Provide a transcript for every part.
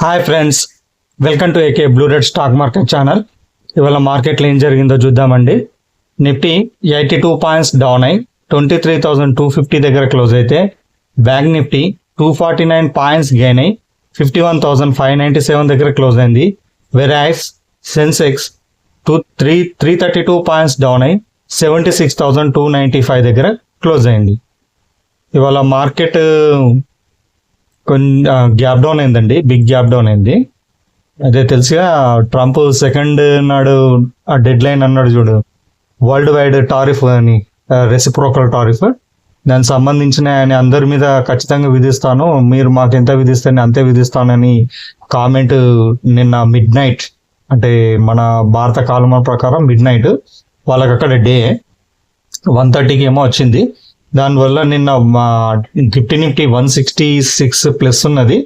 Hi friends, welcome to AK blue red stock market channel. ఇవాళ మార్కెట్లో ఏం జరిగిందో చూద్దామండి. నిఫ్టీ 82 పాయింట్స్ డౌన్ అయి 23,250 దగ్గర క్లోజ్ అయితే, బ్యాంక్ నిఫ్టీ 249 పాయింట్స్ గెయిన్ అయి 51,597 దగ్గర క్లోజ్ అయింది. వెరాస్ సెన్సెక్స్ 332 పాయింట్స్ డౌన్ అయి 76,295 దగ్గర క్లోజ్ అయింది. ఇవాళ మార్కెట్ గ్యాప్ డౌన్ అయిందండి, బిగ్ గ్యాప్ డౌన్ అయింది. అదే తెలుసుగా, ట్రంప్ సెకండ్ నాడు ఆ డెడ్ లైన్ అన్నాడు చూడు, వరల్డ్ వైడ్ టారిఫ్ అని, రెసిప్రోకల్ టారిఫ్. దానికి సంబంధించిన ఆయన అందరి మీద ఖచ్చితంగా విధిస్తాను, మీరు మాకు ఎంత విధిస్తే అంతే విధిస్తానని కామెంట్ నిన్న మిడ్ నైట్, అంటే మన భారత కాలం ప్రకారం మిడ్ నైట్ వాళ్ళకి అక్కడ డే 1:30కి ఏమో వచ్చింది. దానివల్ల నిన్న నిఫ్టీ 166 ప్లస్ ఉన్నది,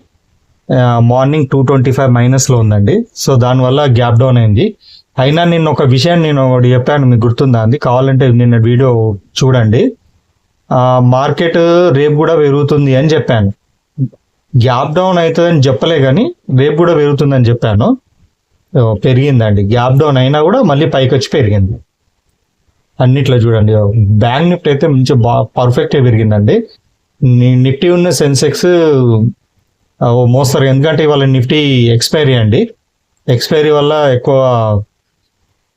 మార్నింగ్ 225 మైనస్లో ఉందండి. సో దానివల్ల గ్యాప్ డౌన్ అయింది. అయినా నిన్న ఒక విషయాన్ని నేను ఒకటి చెప్పాను, మీకు గుర్తుందా అండి? కావాలంటే నిన్న వీడియో చూడండి. మార్కెట్ రేపు కూడా పెరుగుతుంది అని చెప్పాను. గ్యాప్ డౌన్ అవుతుందని చెప్పలే కానీ రేపు కూడా పెరుగుతుందని చెప్పాను. పెరిగిందండి. గ్యాప్ డౌన్ అయినా కూడా మళ్ళీ పైకి వచ్చి పెరిగింది. అన్నిట్లో చూడండి, బ్యాంక్ నిఫ్టీ అయితే మంచి పర్ఫెక్ట్గా పెరిగిందండి. నిఫ్టీ ఉన్న సెన్సెక్స్ మోస్తారు, ఎందుకంటే ఇవాళ నిఫ్టీ ఎక్స్పైరీ అండి. ఎక్స్పైరీ వల్ల ఎక్కువ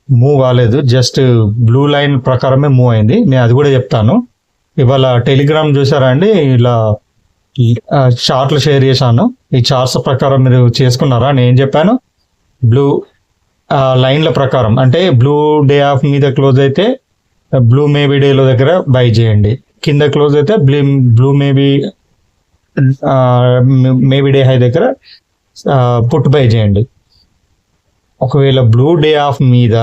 మూవ్ కాలేదు, జస్ట్ బ్లూ లైన్ ప్రకారమే మూవ్ అయింది. నేను అది కూడా చెప్తాను. ఇవాళ టెలిగ్రామ్ చూసారా అండి, ఇలా చార్ట్లు షేర్ చేశాను. ఈ చార్ట్స్ ప్రకారం మీరు చేసుకున్నారా? నేను ఏం చెప్పాను, బ్లూ లైన్ల ప్రకారం, అంటే బ్లూ డే ఆఫ్ మీద క్లోజ్ అయితే బ్లూ మేబీ డేలో దగ్గర బై చేయండి, కింద క్లోజ్ అయితే బ్లూ మేబీ డే హై దగ్గర పుట్ బై చేయండి. ఒకవేళ బ్లూ డే ఆఫ్ మీద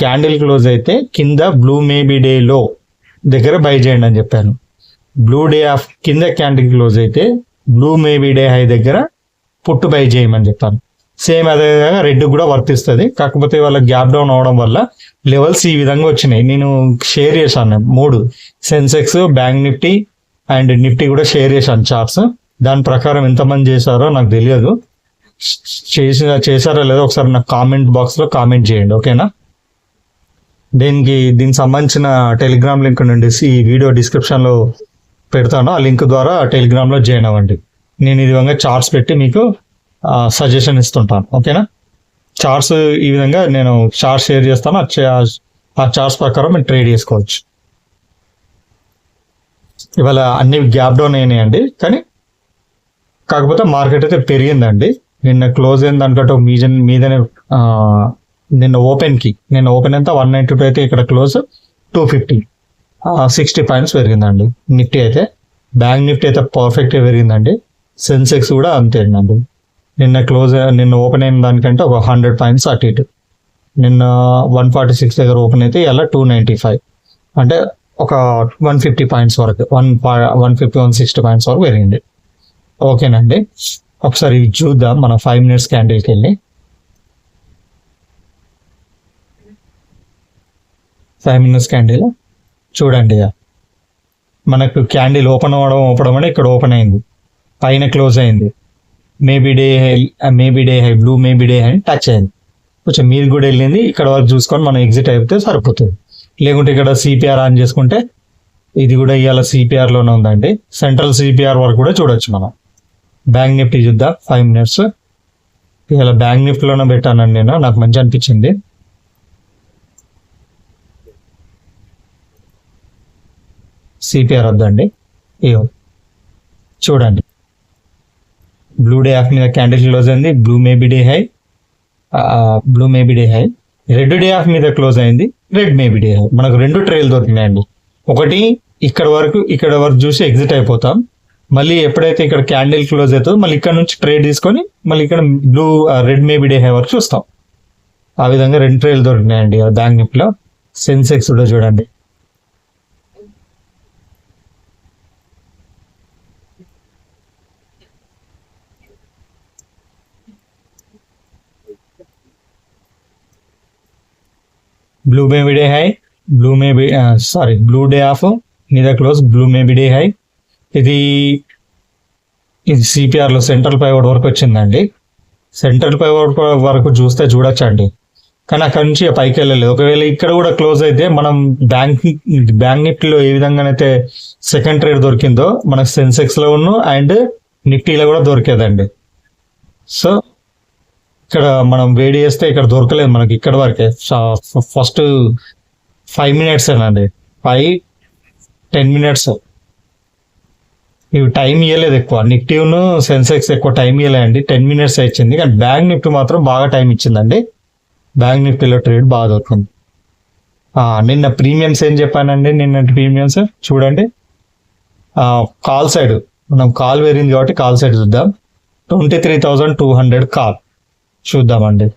క్యాండిల్ క్లోజ్ అయితే కింద బ్లూ మేబీ డే లో దగ్గర బై చేయండి అని చెప్పాను. బ్లూ డే ఆఫ్ కింద క్యాండిల్ క్లోజ్ అయితే బ్లూ మేబీ డే హై దగ్గర పుట్ బై చేయమని చెప్పాను. సేమ్ అదేవిధంగా రెడ్ కూడా వర్తిస్తుంది. కాకపోతే వాళ్ళ గ్యాప్ డౌన్ అవడం వల్ల లెవెల్స్ ఈ విధంగా వచ్చినాయి. నేను షేర్ చేశాను 3 Sensex, bank Nifty and Nifty కూడా షేర్ చేశాను చార్ట్స్. దాని ప్రకారం ఎంతమంది చేశారో నాకు తెలియదు. చేశారో లేదో ఒకసారి నాకు కామెంట్ బాక్స్లో కామెంట్ చేయండి, ఓకేనా? దీనికి సంబంధించిన టెలిగ్రామ్ లింక్ నుండి ఈ వీడియో డిస్క్రిప్షన్లో పెడతాను. ఆ లింక్ ద్వారా టెలిగ్రామ్లో జాయిన్ అవ్వండి. నేను ఈ విధంగా చార్ట్స్ పెట్టి మీకు సజెషన్ ఇస్తుంటాను, ఓకేనా? చార్ట్స్ ఈ విధంగా నేను చార్ట్స్ షేర్ చేస్తాను. ఆ చార్ట్స్ ప్రకారం మీరు ట్రేడ్ చేసుకోవచ్చు. ఇవాళ అన్ని గ్యాప్ డౌన్ అయినాయండి, కానీ కాకపోతే మార్కెట్ అయితే పెరిగిందండి. నిన్న క్లోజ్ అయిన దానికంటే మీదనే నిన్న ఓపెన్ ఎంత 192 అయితే ఇక్కడ క్లోజ్ 250, 60 పాయింట్స్ పెరిగిందండి నిఫ్టీ అయితే. బ్యాంక్ నిఫ్టీ అయితే పర్ఫెక్ట్గా పెరిగిందండి. సెన్సెక్స్ కూడా అంతేనండి. నిన్న ఓపెన్ అయిన దానికంటే ఒక 100 పాయింట్స్ అటు ఇటు. నిన్న 146 దగ్గర ఓపెన్ అయితే ఇలా 295, అంటే ఒక 150 పాయింట్స్ వరకు, 150-160 పాయింట్స్ వరకు పెరిగింది, ఓకేనండి? ఒకసారి ఇది చూద్దాం. మన 5 మినిట్స్ క్యాండిల్కి వెళ్ళి 5 మినిట్స్ క్యాండిల్ చూడండి. మనకు క్యాండిల్ ఓపెన్ అవ్వడం అంటే ఇక్కడ ఓపెన్ అయింది, పైన క్లోజ్ అయింది, maybe day high blue maybe day high touch అయింది. కొంచెం మీరు కూడా వెళ్ళింది, ఇక్కడ వరకు చూసుకొని మనం ఎగ్జిట్ అయిపోతే సరిపోతుంది. లేకుంటే ఇక్కడ సిపిఆర్ ఆన్ చేసుకుంటే, ఇది కూడా ఇవాళ సిపిఆర్లోనే ఉందండి. సెంట్రల్ సిపిఆర్ వరకు కూడా చూడొచ్చు మనం. బ్యాంక్ నిఫ్టీ చూద్దాం 5 మినిట్స్. ఇవాళ బ్యాంక్ నిఫ్టీలోనే పెట్టానండి నేను, నాకు మంచి అనిపించింది. సిపిఆర్ వద్దండి, ఇయో చూడండి. బ్లూ డే ఆఫ్ మీద క్యాండిల్ క్లోజ్ అయింది, blue maybe day high. Red day of మీద క్లోజ్ అయింది, రెడ్ మేబీ డే హై. మనకు 2 ట్రైల్ దొరికినాయండి. ఒకటి ఇక్కడ వరకు చూసి ఎగ్జిట్ అయిపోతాం. మళ్ళీ ఎప్పుడైతే ఇక్కడ క్యాండిల్ క్లోజ్ అవుతుందో మళ్ళీ ఇక్కడ నుంచి ట్రేడ్ తీసుకొని మళ్ళీ ఇక్కడ రెడ్ మేబీ డే హై వరకు చూస్తాం. ఆ విధంగా 2 ట్రైల్ దొరికినాయండి బ్యాంక్ నిఫ్టీలో. సెన్సెక్స్ కూడా చూడండి, బ్లూ డే ఆఫ్ మీద close blue maybe day high. ఇది సిపిఆర్లో సెంట్రల్ పైవట్ వరకు వచ్చిందండి. సెంట్రల్ పవర్ వరకు చూడొచ్చండి, కానీ అక్కడ నుంచి పైకి వెళ్ళలేదు. ఒకవేళ ఇక్కడ కూడా క్లోజ్ అయితే మనం బ్యాంక్ నిఫ్టీలో ఏ విధంగానైతే సెకండ్ ట్రేడ్ దొరికిందో మనకు సెన్సెక్స్ లో అండ్ నిఫ్టీలో కూడా దొరికేదండి. సో ఇక్కడ మనం వేడి చేస్తే ఇక్కడ దొరకలేదు మనకి, ఇక్కడ వరకే ఫస్ట్ 5 minutes అండి, 5-10 minutes ఇవి టైం ఇవ్వలేదు ఎక్కువ. నిఫ్టీను సెన్సెక్స్ ఎక్కువ టైం ఇవ్వలేదండి, 10 minutes ఇచ్చింది. కానీ బ్యాంక్ నిఫ్టీ మాత్రం బాగా టైం ఇచ్చిందండి. బ్యాంక్ నిఫ్టీలో ట్రేడ్ బాగా దొరికింది. నిన్న ప్రీమియమ్స్ ఏం చెప్పానండి, నిన్న ప్రీమియమ్స్ చూడండి. కాల్ సైడ్ మనం కాల్ వేరింది కాబట్టి కాల్ సైడ్ చూద్దాం. 23,200 కాల్ చూద్దామండి.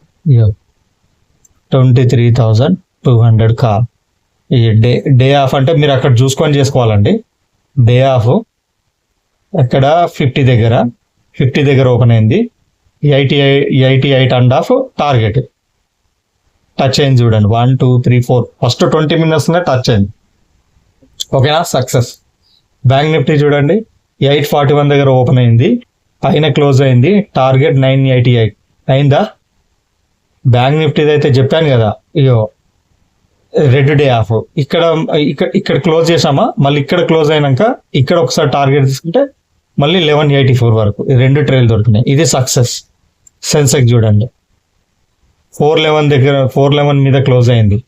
23,200 కాల్. ఈ డే ఆఫ్ అంటే మీరు అక్కడ చూసుకొని చేసుకోవాలండి. డే ఆఫ్ అక్కడ 50 దగ్గర ఓపెన్ అయింది. 88.5 టార్గెట్ టచ్ అయింది చూడండి. 1 2 3 4 ఫస్ట్ 20 minutes టచ్ అయింది. ఓకేనా, సక్సెస్. బ్యాంక్ నిఫ్టీ చూడండి 841 దగ్గర ఓపెన్ అయింది, పైన క్లోజ్ అయింది. టార్గెట్ 988 అయిందా. బ్యాంక్ నిఫ్టీది అయితే చెప్పాను కదా, ఇయో రెడ్ డే ఆఫ్. ఇక్కడ క్లోజ్ చేసామా, మళ్ళీ ఇక్కడ క్లోజ్ అయినాక ఇక్కడ ఒకసారి టార్గెట్ తీసుకుంటే మళ్ళీ 1184 వరకు 2 ట్రేలు దొరికినాయి. ఇది సక్సెస్. సెన్సెక్స్ చూడండి 411 మీద క్లోజ్ అయింది.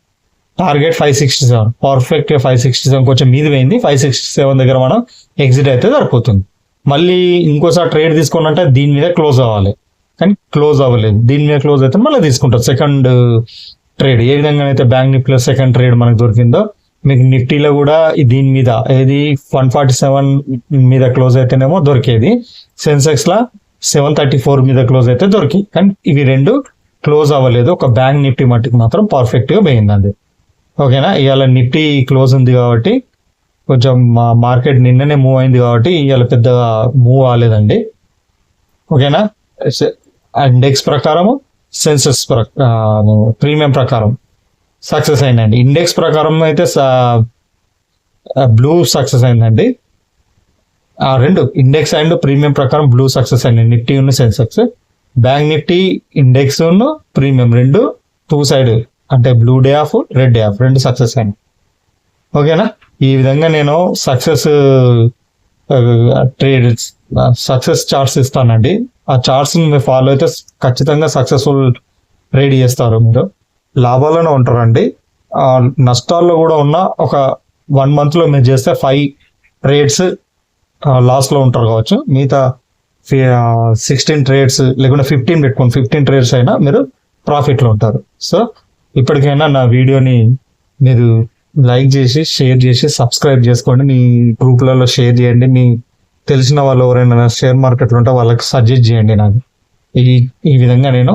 టార్గెట్ 567, పర్ఫెక్ట్ 567 కొంచెం మీద పోయింది. 567 దగ్గర మనం ఎగ్జిట్ అయితే సరిపోతుంది. మళ్ళీ ఇంకోసారి ట్రేడ్ తీసుకోవాలంటే దీని మీద క్లోజ్ అవ్వాలి, కానీ క్లోజ్ అవ్వలేదు. దీని మీద క్లోజ్ అయితే మళ్ళీ తీసుకుంటారు సెకండ్ ట్రేడ్. ఏ విధంగా అయితే బ్యాంక్ నిఫ్టీలో సెకండ్ ట్రేడ్ మనకు దొరికిందో మీకు నిఫ్టీలో కూడా దీని మీద ఏది 147 మీద క్లోజ్ అయితేనేమో దొరికేది. సెన్సెక్స్ లా 734 మీద క్లోజ్ అయితే దొరికి, కానీ ఇవి రెండు క్లోజ్ అవ్వలేదు. ఒక బ్యాంక్ నిఫ్టీ మట్టికి మాత్రం పర్ఫెక్ట్ గా పోయిందండి. ఓకేనా, ఇవాళ నిఫ్టీ క్లోజ్ ఉంది కాబట్టి కొంచెం మార్కెట్ నిన్ననే మూవ్ అయింది కాబట్టి ఇవాళ పెద్దగా మూవ్ అవ్వలేదండి. ఓకేనా, ఇండెక్స్ ప్రకారము సెన్సెస్ ప్రీమియం ప్రకారం సక్సెస్ అయిందండి. ఇండెక్స్ ప్రకారం అయితే బ్లూ సక్సెస్ అయిందండి. రెండు ఇండెక్స్ అండ్ ప్రీమియం ప్రకారం బ్లూ సక్సెస్ అయింది. నిఫ్టీ ఉన్న సెన్సెక్స్, బ్యాంక్ నిఫ్టీ ఇండెక్స్ ఉన్న ప్రీమియం రెండు 2 సైడ్ అంటే blue day of red day of రెండు సక్సెస్ అయింది. ఓకేనా, ఈ విధంగా నేను సక్సెస్ ట్రేడ్ సక్సెస్ చార్ట్స్ ఇస్తానండి. ఆ చార్ట్స్ మీరు ఫాలో అయితే ఖచ్చితంగా సక్సెస్ఫుల్ ట్రేడ్ చేస్తారు. మీరు లాభాలను ఉంటారండి. నష్టాల్లో కూడా ఉన్న ఒక 1 month లో మీరు చేస్తే 5 ట్రేడ్స్ లాస్లో ఉంటారు కావచ్చు. మిగతా 16 ట్రేడ్స్ లేకుంటే 15 పెట్టుకోండి, 15 ట్రేడ్స్ అయినా మీరు ప్రాఫిట్లో ఉంటారు. సో ఇప్పటికైనా నా వీడియోని మీరు లైక్ చేసి షేర్ చేసి సబ్స్క్రైబ్ చేసుకోండి. మీ గ్రూప్లలో షేర్ చేయండి. మీ తెలిసిన వాళ్ళు ఎవరైనా షేర్ మార్కెట్లో ఉంటే వాళ్ళకి సజెస్ట్ చేయండి. నాకు ఈ విధంగా నేను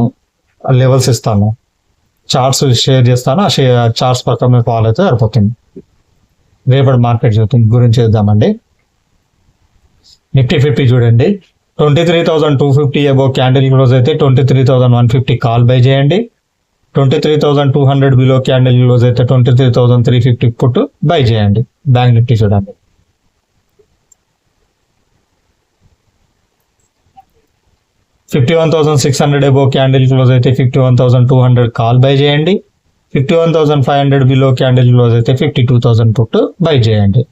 లెవెల్స్ ఇస్తాను, చార్ట్స్ షేర్ చేస్తాను. ఆ చార్ట్స్ ప్రకారం మీరు ఫాలో అయితే సరిపోతుంది. రేపటి మార్కెట్ గురించి చేద్దామండి. నిఫ్టీ 50 చూడండి 23,250 అబౌవ్ క్యాండిల్ క్లోజ్ అయితే 23,150 కాల్ బై చేయండి. 23,200 బిలో క్యాండిల్ క్లోజ్ అయితే 23,350 పుట్ బై చేయండి. బ్యాంక్ నిఫ్టీ చూడండి. $51,600 అబౌవ్ క్యాండిల్ క్లోజ్ అయితే 51,200 కాల్ బై చేయండి. 51,500 బిలో క్యాండిల్ క్లోజ్ అయితే 52,000 పుట్ బై చేయండి.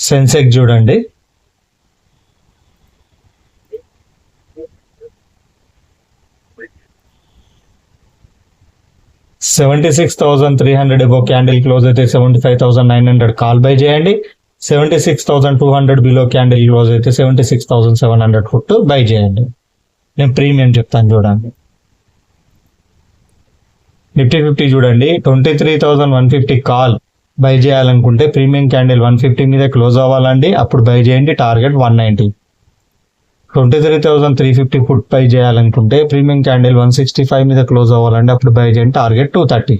సెన్సెక్స్ చూడండి $76,300 అబౌవ్ క్యాండిల్ క్లోజ్ అయితే 75,900 కాల్ బై చేయండి. 76,200 బిలో క్యాండిల్ క్లోజ్ అయితే 76,700 పుట్ బై చేయండి. నేను ప్రీమియం చెప్తాను చూడండి. నిఫ్టీ 50 చూడండి 23,150 కాల్ బై చేయాలనుకుంటే ప్రీమియం క్యాండిల్ 150 మీద క్లోజ్ అవ్వాలండి, అప్పుడు బై చేయండి. టార్గెట్ 190. 23,350 పుట్ బై చేయాలనుకుంటే ప్రీమియం క్యాండిల్ 165 మీద క్లోజ్ అవ్వాలండి, అప్పుడు బై చేయండి. టార్గెట్ 230.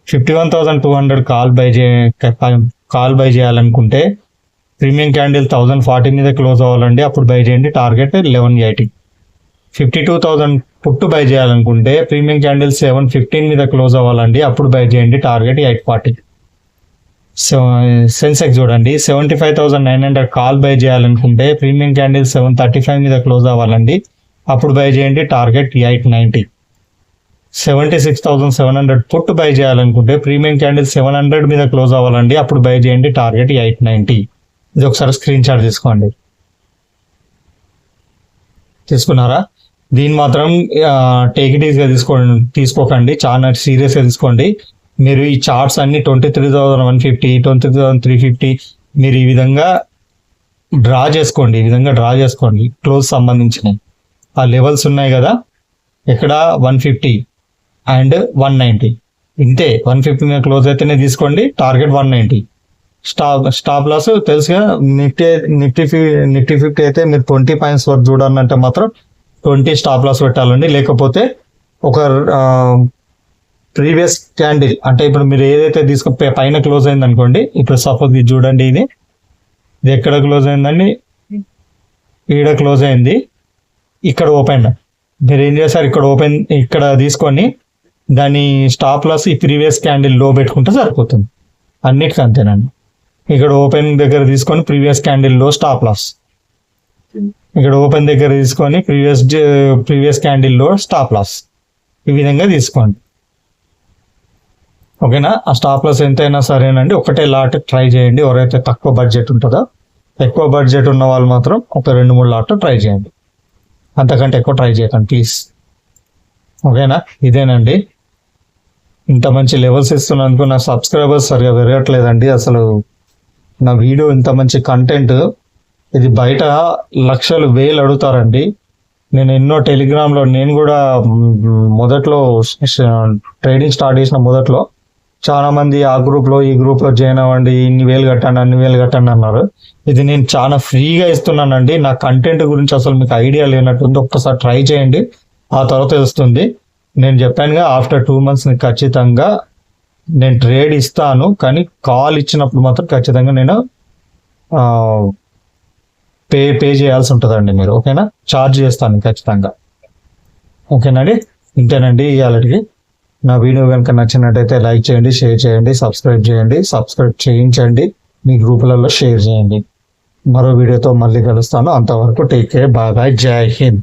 51,200 కాల్ బై చేయాలనుకుంటే ప్రీమియం క్యాండిల్ 1,040 మీద క్లోజ్ అవ్వాలండి, అప్పుడు బై చేయండి. టార్గెట్ 1180. 52,000 పుట్టు బై చేయాలనుకుంటే ప్రీమియం క్యాండిల్ 715 మీద క్లోజ్ అవ్వాలండి, అప్పుడు బై చేయండి. టార్గెట్ 840. సెన్సెక్స్ చూడండి 75,900 కాల్ బై చేయాలనుకుంటే ప్రీమియం క్యాండిల్ 735 మీద క్లోజ్ అవ్వాలండి, అప్పుడు బై చేయండి. టార్గెట్ 890. 76,700 పుట్ బై చేయాలనుకుంటే ప్రీమియం క్యాండిల్ 700 మీద క్లోజ్ అవ్వాలండి. అప్పుడు బై చేయండి. టార్గెట్ 890. ఇది ఒకసారి స్క్రీన్ షాట్ తీసుకోండి. తీసుకున్నారా? దీన్ని మాత్రం టేక్ ఇట్ ఈజ్గా తీసుకోకండి, చాలా సీరియస్గా తీసుకోండి. మీరు ఈ చార్ట్స్ అన్ని 23,150, 23,350 మీరు ఈ విధంగా డ్రా చేసుకోండి. క్లోజ్ సంబంధించినవి ఆ లెవెల్స్ ఉన్నాయి కదా, ఇక్కడ 150 అండ్ 190. ఇంతే, 150 మీద క్లోజ్ అయితేనే తీసుకోండి. టార్గెట్ 190. స్టాప్ లాస్ తెలుసుగా. నిఫ్టీ 50 అయితే మీరు 20 పాయింట్స్ వరకు చూడాలంటే మాత్రం 20 స్టాప్ లాస్ పెట్టాలండి. లేకపోతే ఒక ప్రీవియస్ క్యాండిల్ అంటే ఇప్పుడు మీరు ఏదైతే పైన క్లోజ్ అయింది అనుకోండి. ఇప్పుడు సపోజ్ ఇది చూడండి, ఇది ఎక్కడ క్లోజ్ అయిందండి? ఈడ క్లోజ్ అయింది, ఇక్కడ ఓపెన్. మీరు ఏం చేస్తారు, ఇక్కడ తీసుకొని దాని స్టాప్ లాస్ ఈ ప్రీవియస్ క్యాండిల్ లో పెట్టుకుంటే సరిపోతుంది. అన్నిటికీ అంతేనండి. ఇక్కడ ఓపెన్ దగ్గర తీసుకొని ప్రీవియస్ క్యాండిల్ లో స్టాప్ లాస్, ఇక్కడ ఓపెన్ దగ్గర తీసుకొని ప్రీవియస్ క్యాండిల్ లో స్టాప్ లాస్, ఈ విధంగా తీసుకోండి. ఓకేనా? ఆ స్టాప్ లాస్ ఎంతైనా సరేనండి, ఒకటే లాట్ ట్రై చేయండి. ఎవరైతే తక్కువ బడ్జెట్ ఉంటుందో, ఎక్కువ బడ్జెట్ ఉన్న వాళ్ళు మాత్రం ఒక 2-3 లాట్ ట్రై చేయండి. అంతకంటే ఎక్కువ ట్రై చేయకండి ప్లీజ్. ఓకేనా? ఇదేనండి. ఇంత మంచి లెవెల్స్ ఇస్తున్నందుకు నా సబ్స్క్రైబర్స్ సరిగా పెరగట్లేదండి. అసలు నా వీడియో ఇంత మంచి కంటెంట్ ఇది బయట లక్షలు వేలు అడుగుతారండి. నేను ఎన్నో టెలిగ్రామ్లో, నేను కూడా మొదట్లో ట్రేడింగ్ స్టార్ట్ చేసిన మొదట్లో చాలా మంది ఆ గ్రూప్లో ఈ గ్రూప్లో జాయిన్ అవ్వండి, ఇన్ని వేలు కట్టండి, అన్ని వేలు కట్టండి అన్నారు. ఇది నేను చాలా ఫ్రీగా ఇస్తున్నానండి. నా కంటెంట్ గురించి అసలు మీకు ఐడియా లేనట్టుంది. ఒక్కసారి ట్రై చేయండి, ఆ తర్వాత తెలుస్తుంది. నేను చెప్పానుగా ఆఫ్టర్ 2 months ఖచ్చితంగా నేను ట్రేడ్ ఇస్తాను, కానీ కాల్ ఇచ్చినప్పుడు మాత్రం ఖచ్చితంగా నేను పే చేయాల్సి ఉంటుందండి మీరు. ఓకేనా? ఛార్జ్ చేస్తాను ఖచ్చితంగా. ఓకేనండి? ఇంతేనండి ఇవాళకి. నా వీడియో కనుక నచ్చినట్టయితే లైక్ చేయండి, షేర్ చేయండి, సబ్స్క్రైబ్ చేయించండి, మీ గ్రూపులలో షేర్ చేయండి. మరో వీడియోతో మళ్ళీ కలుస్తాను. అంతవరకు టేక్ కేర్, బాయ్ బాయ్, జై హింద్.